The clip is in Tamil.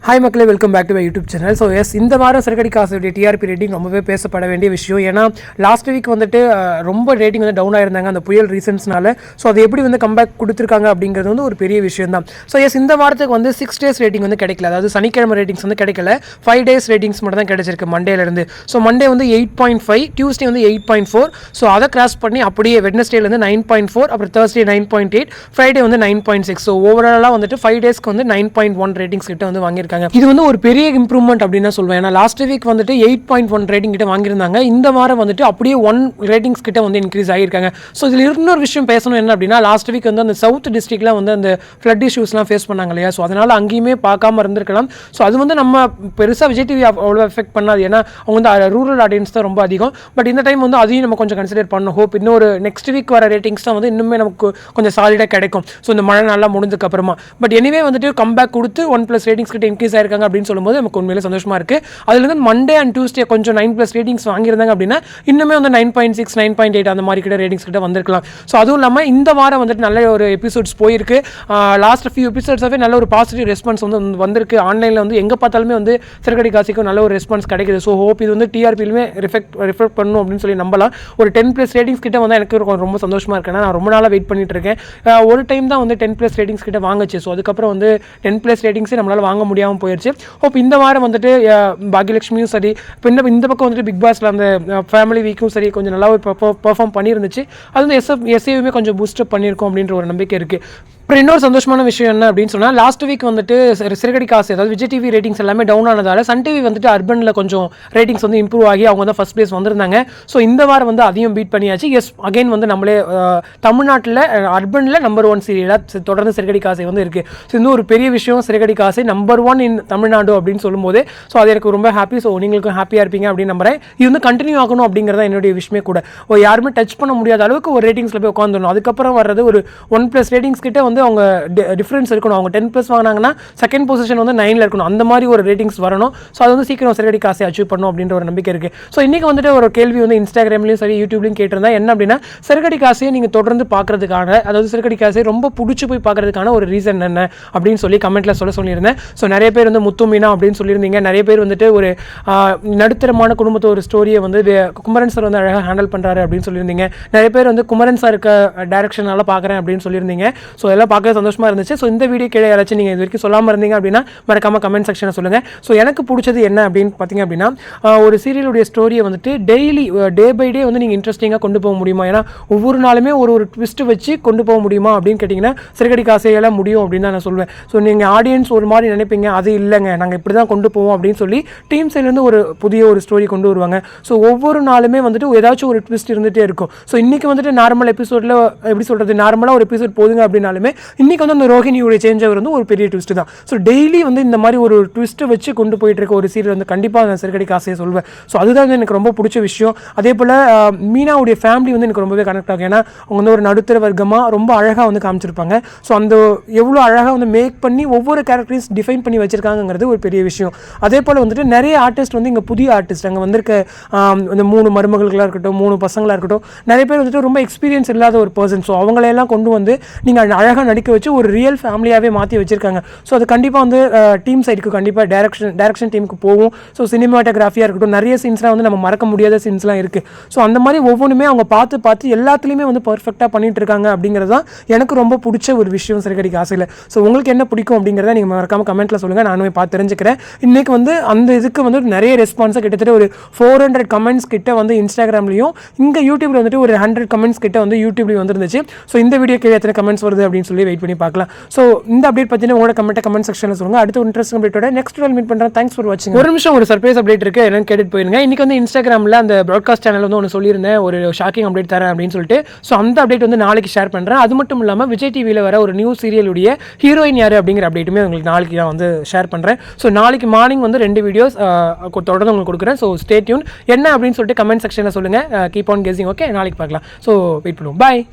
ஹாய் மக்களே, welcome back to my YouTube channel. So yes, இந்த வாரம் சிறகடி காசுடைய டிஆர்பி ரேட்டிங் ரொம்பவே பேசப்பட வேண்டிய விஷயம். ஏன்னா லாஸ்ட் வீக் வந்துட்டு ரொம்ப ரேட்டிங் வந்து டவுன் ஆயிருந்தாங்க அந்த புயல் ரீசன்ஸ்னால. ஸோ அது எப்படி வந்து கம்பேக் கொடுத்துருக்காங்க அப்படிங்கிறது வந்து ஒரு பெரிய விஷயம் தான். ஸோ எஸ், இந்த வாரத்துக்கு வந்து 6 days ரேட்டிங் வந்து கிடைக்கல. அதாவது சனிக்கிழமை ரேட்டிங்ஸ் வந்து கிடைக்கல. 5 days ரேட்டிங்ஸ் மட்டும் தான் கிடைச்சிருக்கு மண்டேலேருந்து. ஸோ மண்டே வந்து 8.5, டியூஸ்டே வந்து 8.4. ஸோ அதை கிராஸ் பண்ணி அப்படியே வெட்னஸ்டேலேருந்து 9.4, அப்புறம் தேர்ஸ்டே 9.8, ஃப்ரைடே வந்து 9.6. ஸோ ஓவராலாக வந்துட்டு 5 daysக்கு வந்து 9.1 ரேட்டிங்ஸ் கிட்ட வந்து வாங்கியிருக்காங்க. இது வந்து ஒரு பெரிய இம்ப்ரூவ்மெண்ட் அப்படின்னு தான் சொல்வேன். ஏன்னா லாஸ்ட் வீக் வந்துட்டு 8.1 ரேட்டிங் கிட்ட வாங்கியிருந்தாங்க. இந்த வாரம் வந்துட்டு அப்படியே 1 ரேட்டிங்ஸ் கிட்ட வந்து இன்க்ரீஸ் ஆகியிருக்காங்க. ஸோ இதில் இன்னொரு விஷயம் பேசணும் என்ன அப்படின்னா, லாஸ்ட் வீக் வந்து அந்த சவுத் டிஸ்ட்ரிக்ட்ல வந்து அந்த ஃப்ளட் இஷ்யூஸ்லாம் ஃபேஸ் பண்ணாங்க இல்லையா. ஸோ அதனால அங்கேயுமே பார்க்காம இருந்திருக்கலாம். ஸோ அது வந்து நம்ம பெருசாக விஜய் டிவி அவ்வளோ எஃபெக்ட் பண்ணாது. ஏன்னா அவங்க வந்து ரூரல் ஆடியன்ஸ் தான் ரொம்ப அதிகம். பட் இந்த டைம் வந்து அதையும் நம்ம கொஞ்சம் கன்சிடர் பண்ணணும். ஹோப் இன்னொரு நெக்ஸ்ட் வீக் வர ரேட்டிங்ஸ் தான் வந்து இன்னுமே நமக்கு கொஞ்சம் சாலிடாக கிடைக்கும். ஸோ இந்த மழை நல்லா முடிஞ்சதுக்கு அப்புறமா. பட் எனிவே வந்துட்டு கம்பேக் கொடுத்து 1+ ரேட்டிங்ஸ் கிட்ட இன்க்ரீஸ் ஆயிருக்காங்க அப்படின்னு சொல்லும்போது நமக்கு உண்மையிலே சந்தோஷமா இருக்கு. அதுல இருந்து மண்டே அண்ட் டியூஸ்டே கொஞ்சம் 9+ ரேட்டிங்ஸ் வாங்கியிருந்தாங்க அப்படின்னா இன்னுமே வந்து 9.6, 9.8 அந்த மாதிரி கிட்ட ரேட்டிங்ஸ் கிட்ட வந்திருக்கலாம். ஸோ அதுவும் இல்லாமல் இந்த வாரம் வந்துட்டு நல்ல ஒரு எபிசோட்ஸ் போயிருக்கு. லாஸ்ட் ஃபியூ எபிசோட்ஸாகவே நல்ல ஒரு பாசிட்டிவ் ரெஸ்பான்ஸ் வந்து வந்திருக்கு. ஆன்லைனில் வந்து எங்கே பார்த்தாலுமே வந்து சிறகடி காசிக்கும் நல்ல ஒரு ரெஸ்பான்ஸ் கிடைக்குது. ஸோ ஹோப் இது வந்து டிஆர்பிலுமே ரிஃப்ளெக்ட் பண்ணணும் அப்படின்னு சொல்லி நம்பலாம். ஒரு 10+ ரேட்டிங்ஸ் கிட்ட வந்து எனக்கு ரொம்ப சந்தோஷமா இருக்கு. நான் ரொம்ப நாளாக வெயிட் பண்ணிட்டு இருக்கேன். ஒரு டைம் தான் வந்து 10+ ரேட்டிங்ஸ் கிட்ட வாங்குச்சு. ஸோ அதுக்கப்புறம் வந்து 10+ ரேட்டிங்ஸே நம்மளால் வாங்க முடியாமல் போயிடுச்சு. ஹோப் இந்த வாரம் வந்துட்டு பாக்யலட்சுமியும் சரி, இப்போ இந்த பக்கம் வந்துட்டு பிக் பாஸ்ல அந்த ஃபேமிலி வீக்கும் சரி கொஞ்சம் நல்லா பெர்ஃபார்ம் பண்ணியிருந்துச்சு. அது வந்து எஸ்ஏவுமே கொஞ்சம் பூஸ்டப் பண்ணியிருக்கோம் அப்படின்ற ஒரு நம்பிக்கை இருக்குது. அப்புறம் இன்னொரு சந்தோஷமான விஷயம் என்ன அப்படின்னு சொன்னால், லாஸ்ட் வீக் வந்துட்டு சிறகடி காசு அதாவது விஜய் டிவி ரேட்டிங்ஸ் எல்லாமே டவுன் ஆனதால சன் டிவி வந்துட்டு அர்பனில் கொஞ்சம் ரேட்டிங்ஸ் வந்து இம்ப்ரூவ் ஆகி அவங்க வந்து ஃபர்ஸ்ட் பிளேஸ் வந்திருந்தாங்க. ஸோ இந்த வாரம் வந்து அதையும் பீட் பண்ணியாச்சு. எஸ், அகைன் வந்து நம்மளே தமிழ்நாட்டில் அர்பனில் நம்பர் 1 சீரியலாக தொடர்ந்து சிறகடி காசை வந்து இருக்குது. ஸோ இன்னும் ஒரு பெரிய விஷயம், சிறகடி காசை நம்பர் 1 இன் தமிழ்நாடு அப்படின்னு சொல்லும்போது ஸோ அது எனக்கு ரொம்ப ஹாப்பி. ஸோ நீங்களுக்கும் ஹாப்பியாக இருப்பீங்க அப்படின்னு நம்புறேன். இது வந்து கண்டினியூ ஆகணும் அப்படிங்கிறத என்னுடைய விஷயமே கூட. யாருமே டச் பண்ண முடியாத அளவுக்கு ஒரு ரேட்டிங்ஸில் போய் உட்காந்துடணும். அதுக்கப்புறம் வர்றது ஒரு 1+ ரேட்டிங்ஸ் கிட்ட வந்து அவங்க டிஃப்ரென்ஸ் இருக்கணும். அவங்க 10+ வாங்கினாங்கன்னா செகண்ட் பொசிஷன் வந்து 9ல் இருக்கணும். அந்த மாதிரி ஒரு ரேட்டிங்ஸ் வரணும். ஸோ அது வந்து சீக்கிரம் சிறகடி காசை அச்சீவ் பண்ணணும் அப்படின்ற ஒரு நம்பிக்கை இருக்குது. ஸோ இன்றைக்கி வந்துட்டு ஒரு கேள்வி வந்து இன்ஸ்டாகிராம்லையும் சரி யூடியூப்லையும் கேட்டிருந்தா என்ன அப்படின்னா, சிறகடி காசையை நீங்கள் தொடர்ந்து பார்க்கறதுக்கான, அதாவது சிறகடி காசை ரொம்ப பிடிச்சி போய் பார்க்கறதுக்கான ஒரு ரீசன் என்ன அப்படின்னு சொல்லி கமெண்ட்டில் சொல்லியிருந்தேன். ஸோ நிறைய பேர் வந்து முத்து மீனா அப்படின்னு சொல்லியிருந்தீங்க. நிறைய பேர் வந்துட்டு ஒரு நடுத்தரமான குடும்பத்தை ஒரு ஸ்டோரியை வந்து குமரன் சார் வந்து அழகாக ஹேண்டில் பண்ணுறாரு அப்படின்னு சொல்லியிருந்தீங்க. நிறைய பேர் வந்து குமரன் சார் இருக்க டைரக்ஷனால பார்க்குறேன் அப்படின்னு சொல்லியிருந்தீங்க. ஸோ எல்லாம் பார்க்க சந்தோஷமாக இருந்துச்சு. ஸோ இந்த வீடியோ கீழே யாராச்சும் நீங்கள் இது வரைக்கும் சொல்லாமல் இருந்தீங்க அப்படின்னா மறக்காமல் கமெண்ட் செக்ஷனை சொல்லுங்கள். ஸோ எனக்கு பிடிச்சது என்ன அப்படின்னு பார்த்தீங்க அப்படின்னா, ஒரு சீரியலுடைய ஸ்டோரியை வந்துட்டு டெய்லி டே பை டே வந்து நீங்கள் இன்ட்ரெஸ்டிங்காக கொண்டு போக முடியுமா? ஏன்னா ஒவ்வொரு நாளுமே ஒரு ட்விஸ்ட்டு வச்சு கொண்டு போக முடியுமா அப்படின்னு கேட்டிங்கன்னா சிறகடி காசையெல்லாம் முடியும் அப்படின்னு தான் நான் சொல்வேன். ஸோ நீங்கள் ஆடியன்ஸ் ஒரு மாதிரி நினைப்பீங்க, அது இல்லைங்க நாங்கள் இப்படி தான் கொண்டு போவோம் அப்படின்னு சொல்லி டீம் சைட்லேருந்து ஒரு புதிய ஒரு ஸ்டோரி கொண்டு வருவாங்க. ஸோ ஒவ்வொரு நாளுமே வந்துட்டு ஏதாச்சும் ஒரு ட்விஸ்ட் இருந்துகிட்டே இருக்கும். ஸோ இன்றைக்கி வந்துட்டு நார்மல் எபிசோடில் எப்படி சொல்கிறது, நார்மலாக ஒரு எபிசோட் போதுங்க அப்படின்னாலுமே இன்றைக்கி வந்து அந்த ரோஹிணியோட சேஞ்ச் ஆகிறது வந்து ஒரு பெரிய ட்விஸ்ட் தான். ஸோ டெய்லி வந்து இந்த மாதிரி ஒரு ட்விஸ்ட்டை வச்சு கொண்டு போயிட்டு இருக்க ஒரு சீரியல் வந்து கண்டிப்பாக நான் சிறகடி காசையை சொல்வேன். ஸோ அதுதான் வந்து எனக்கு ரொம்ப பிடிச்ச விஷயம். அதே போல் மீனாவுடைய ஃபேமிலி வந்து எனக்கு ரொம்பவே கனெக்ட் ஆகும். ஏன்னா அவங்க வந்து ஒரு நடுத்தர வர்க்கமாக ரொம்ப அழகாக வந்து காமிச்சிருப்பாங்க. ஸோ அந்த எவ்வளோ அழகாக வந்து மேக் பண்ணி ஒவ்வொரு கேரக்டரைஸ் டிஃபைன் பண்ணி வச்சிருக்காங்கிறது ஒரு பெரிய விஷயம். அதே போல் வந்துட்டு நிறைய ஆர்டிஸ்ட் வந்து இங்கே புதிய ஆர்டிஸ்ட் அங்கே வந்திருக்க இந்த 3 மருமகள்களாக இருக்கட்டும், 3 பசங்களாக இருக்கட்டும், நிறைய பேர் வந்துட்டு ரொம்ப எக்ஸ்பீரியன்ஸ் இல்லாத ஒரு பர்சன். ஸோ அவங்களையெல்லாம் கொண்டு வந்து நீங்கள் அழகாக நடிக்க வச்சு ஒரு ரியல் ஃபேமிலியாகவே மாற்றி வச்சிருக்காங்க. ஸோ அது கண்டிப்பாக வந்து டீம் சைடுக்கு கண்டிப்பாக டைரக்ஷன் டீமுக்கு போகும். ஸோ சினிமாட்டோகிராஃபியாக இருக்கட்டும், நிறைய சீன்ஸ்லாம் வந்து நம்ம மறக்க முடியாத சீன்ஸ்லாம் இருக்குது. ஸோ அந்த மாதிரி ஒவ்வொன்றுமே அவங்க பார்த்து எல்லாத்துலேயுமே வந்து பர்ஃபெக்டாக பண்ணிட்டு இருக்காங்க அப்படிங்கிறது தான் எனக்கு ரொம்ப பிடிச்ச ஒரு விஷயம் சிறகடி காசையில். ஸோ உங்களுக்கு என்ன பிடிக்கும் அப்படிங்கிறத நீங்கள் மறக்காமல் கமெண்ட்டில் சொல்லுங்கள், நானுமே பார்த்து தெரிஞ்சுக்கிறேன். இன்றைக்கி வந்து அந்த இதுக்கு வந்து நிறைய ரெஸ்பான்ஸாக கிட்டத்தட்ட ஒரு 400 கமெண்ட்ஸ் கிட்ட வந்து இன்ஸ்டாகிராம்லையும் இங்கே யூடியூப்ல வந்துட்டு ஒரு 100 கமெண்ட்ஸ் கிட்ட வந்து யூடியூப்லையும் வந்துருந்துச்சு. ஸோ இந்த வீடியோ கீழே எத்தனை கமெண்ட்ஸ் வருது அப்படின்னு சொல்லி வெயிட் பண்ணி பார்க்கலாம். ஸோ இந்த அப்டேட் பற்றின உங்களோட கமெண்ட் செக்ஷனில் சொல்லுங்கள். அடுத்த இன்ட்ரெஸ்டிங் அப்டேட்டோட நெக்ஸ்ட் வீடியோவில் மீட் பண்ணுறேன். தேங்க்ஸ் ஃபார் வாட்சிங். ஒரு நிமிஷம், ஒரு சர்ப்ரைஸ் அப்டேட் இருக்குது, என்னன்னு கேட்டுட்டு போயிருங்க. இன்றைக்கி வந்து இன்ஸ்டாகிராமில் அந்த ப்ராட்காஸ்ட் சேனல் வந்து ஒன்று சொல்லியிருந்தேன், ஒரு ஷாக்கிங் அப்டேட் தரேன் அப்படின்னு சொல்லிட்டு. ஸோ அந்த அப்டேட் வந்து நாளைக்கு ஷேர் பண்ணுறேன். அது மட்டும் இல்லாமல் விஜய் டிவியில் வர ஒரு நியூ சீரியலுடைய ஹீரோயின் யார் அப்படிங்கிற அப்டேட்டுமே உங்களுக்கு நாளைக்கு நான் வந்து ஷேர் பண்ணுறேன். ஸோ நாளைக்கு மார்னிங் வந்து 2 வீடியோஸ் தொடர்ந்து உங்களுக்கு கொடுக்குறேன். So stay tune. என்ன அப்படின்னு சொல்லிட்டு கமெண்ட் செக்ஷனில் சொல்லுங்கள். Keep on guessing. ஓகே, நாளைக்கு பார்க்கலாம். ஸோ வெயிட் பண்ணுவோம். பாய்.